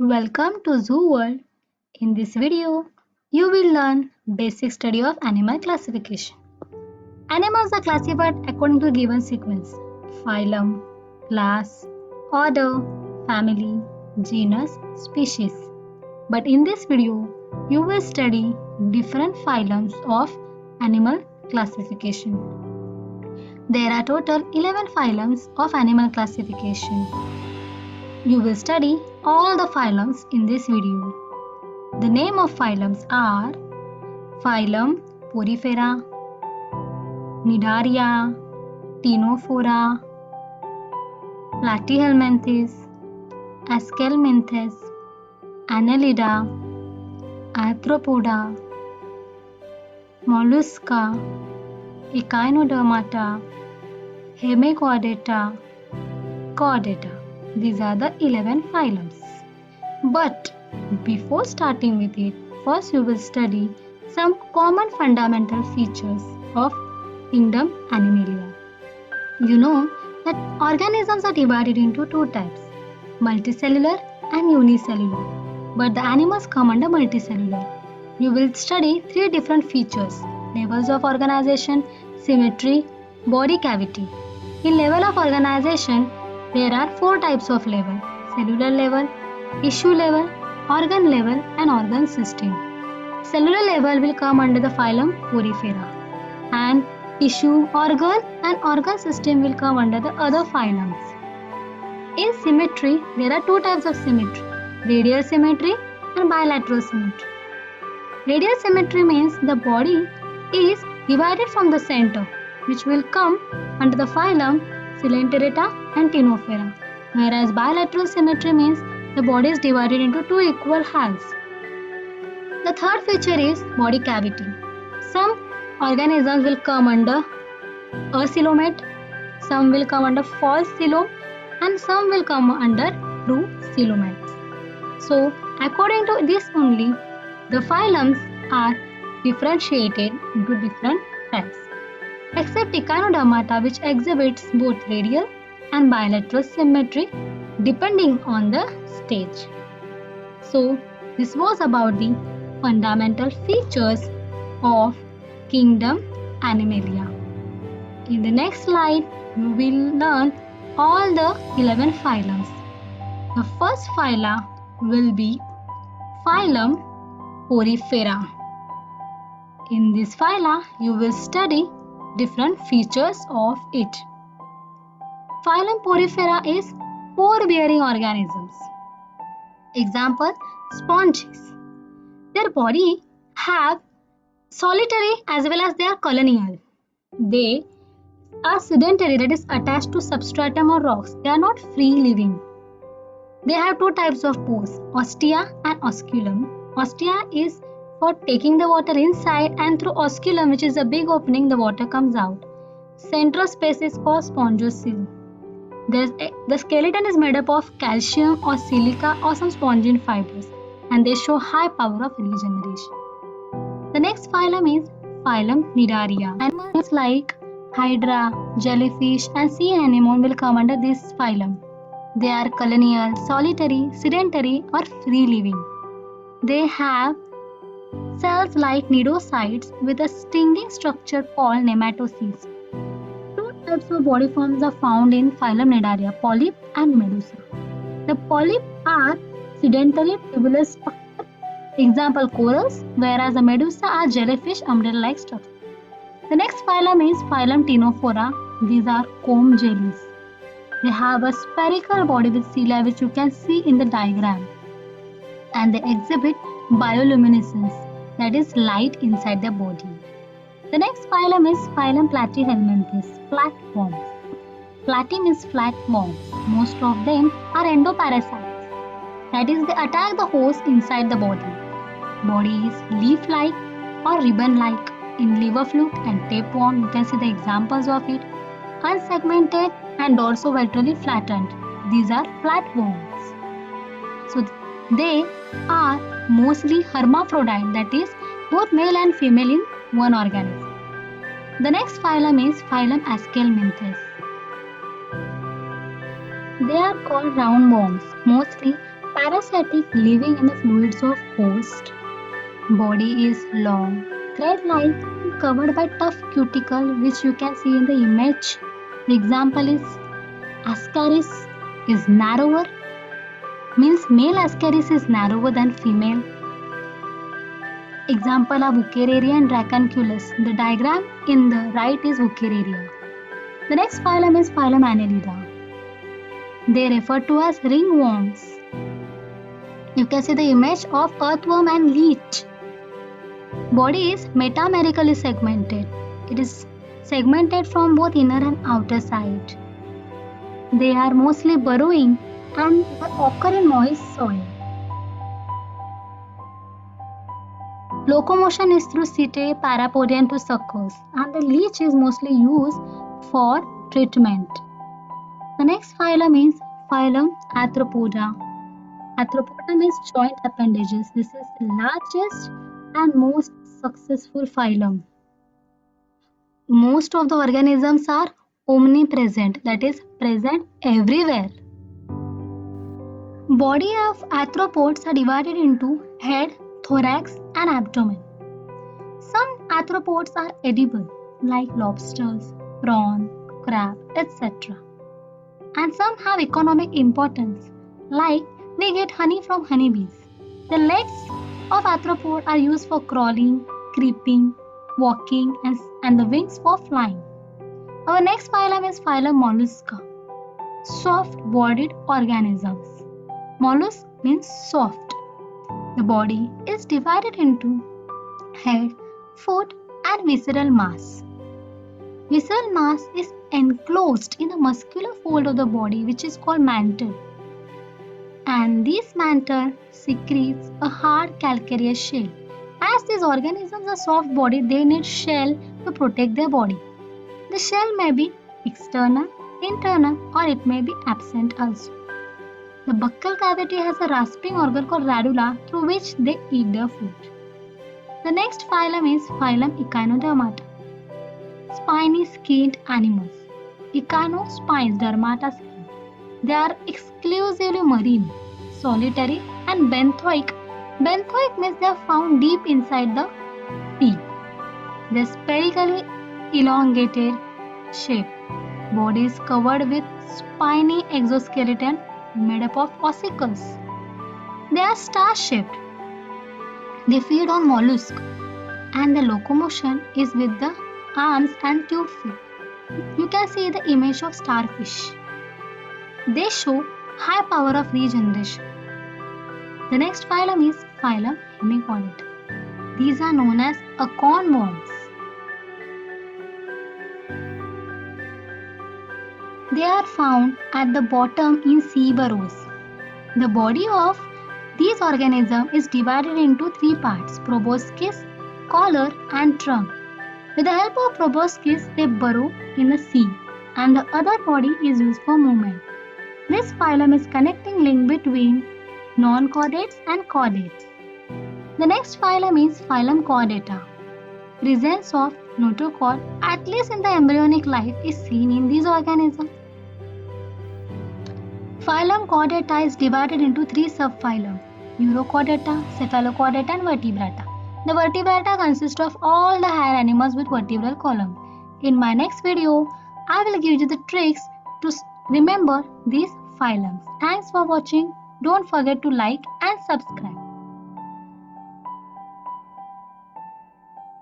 Welcome to Zoo World. In this video, you will learn basic study of animal classification. Animals are classified according to a given sequence: phylum, class, order, family, genus, species. But in this video, you will study different phylums of animal classification. There are total 11 phylums of animal classification. You will study all the phylums in this video. The name of phylums are phylum Porifera, Cnidaria, Ctenophora, Platyhelminthes, Aschelminthes, Annelida, Arthropoda, Mollusca, Echinodermata, Hemichordata, Chordata. These are the 11 phylums. But before starting with it, first you will study some common fundamental features of kingdom Animalia. You know that organisms are divided into two types, multicellular and unicellular. But the animals come under multicellular. You will study three different features: levels of organization, symmetry, body cavity. In level of organization, there are four types of level: cellular level, tissue level, organ level, and organ system. Cellular level will come under the phylum Porifera, and tissue, organ, and organ system will come under the other phylums. In symmetry, there are two types of symmetry: radial symmetry and bilateral symmetry. Radial symmetry means the body is divided from the center, which will come under the phylum Coelenterata and Ctenophora, whereas bilateral symmetry means the body is divided into two equal halves. The third feature is body cavity. Some organisms will come under acoelomate, some will come under false coelom, and some will come under true coelomates. So, according to this only, the phylums are differentiated into different types, except Echinodermata, which exhibits both radial and bilateral symmetry depending on the stage. So, this was about the fundamental features of kingdom Animalia. In the next slide, you will learn all the 11 phylums. The first phyla will be phylum Porifera. In this phyla, you will study different features of it. Phylum Porifera is pore-bearing organisms. Example, sponges. Their body have solitary as well as they are colonial. They are sedentary, that is attached to substratum or rocks. They are not free living. They have two types of pores, ostia and osculum. Ostia is for taking the water inside, and through osculum, which is a big opening, the water comes out. Central space is called spongocoel. The skeleton is made up of calcium or silica or some spongin fibers, and they show high power of regeneration. The next phylum is phylum Cnidaria. Animals like hydra, jellyfish, and sea anemone will come under this phylum. They are colonial, solitary, sedentary, or free living. They have cells like cnidocytes with a stinging structure called nematocysts. Two types of body forms are found in phylum Cnidaria: polyp and medusa. The polyp are sedentary tubular structure, example corals, whereas the medusa are jellyfish umbrella-like structure. The next phylum is phylum Ctenophora. These are comb jellies. They have a spherical body with cilia, which you can see in the diagram, and they exhibit bioluminescence, that is light inside their body. The next phylum is phylum Platyhelminthes, flatworms. Platy means flatworms. Most of them are endoparasites, that is, they attack the host inside the body. Body is leaf-like or ribbon-like. In liver fluke and tapeworm, you can see the examples of it. Unsegmented and dorso-ventrally flattened. These are flatworms. So they are mostly hermaphrodite, that is, both male and female in one organism. The next phylum is phylum Aschelminthes. They are called roundworms. Mostly Parasitic, living in the fluids of host. Body is long, thread-like and covered by tough cuticle which you can see in the image. The example is Ascaris is narrower, means male Ascaris is narrower than female. Example are Wuchereria and Dracunculus. The diagram in the right is Wuchereria. The next phylum is phylum Annelida. They refer to as ringworms. You can see the image of earthworm and leech. Body is metamerically segmented. It is segmented from both inner and outer side. They are mostly burrowing and they occur in moist soil. Locomotion is through setae, parapodia and to suckers, and the leech is mostly used for treatment. The next phylum is phylum Arthropoda. Arthropoda means joint appendages. This is the largest and most successful phylum. Most of the organisms are omnipresent, that is present everywhere. Body of arthropods are divided into head, thorax and abdomen. Some arthropods are edible like lobsters, prawn, crab, etc. And some have economic importance like we get honey from honeybees. The legs of arthropod are used for crawling, creeping, walking and the wings for flying. Our next phylum is phylum Mollusca. Soft-bodied organisms. Mollusk means soft. The body is divided into head, foot and visceral mass. Visceral mass is enclosed in the muscular fold of the body which is called mantle. And this mantle secretes a hard calcareous shell. As these organisms are soft-bodied, they need shell to protect their body. The shell may be external, internal or it may be absent also. The buccal cavity has a rasping organ called radula through which they eat their food. The next phylum is phylum Echinodermata. Spiny skinned animals. Echino spines, dermata skin. They are exclusively marine, solitary and benthoic. Benthoic means they are found deep inside the sea. They are spherically elongated shape. Body is covered with spiny exoskeleton made up of ossicles. They are star-shaped. They feed on mollusks and the locomotion is with the arms and tube feet. You can see the image of starfish. They show high power of regeneration. The next phylum is phylum Hemichordata. These are known as acorn worms. They are found at the bottom in sea burrows. The body of these organisms is divided into three parts: proboscis, collar and trunk. With the help of proboscis, they burrow in the sea and the other body is used for movement. This phylum is connecting link between non-chordates and chordates. The next phylum is phylum Chordata. Presence of notochord, at least in the embryonic life, is seen in these organisms. Phylum Chordata is divided into three subphylum: Urochordata, Cephalochordata and Vertebrata. The Vertebrata consist of all the higher animals with vertebral column. In my next video, I will give you the tricks to remember these phylums. Thanks for watching. Don't forget to like and subscribe.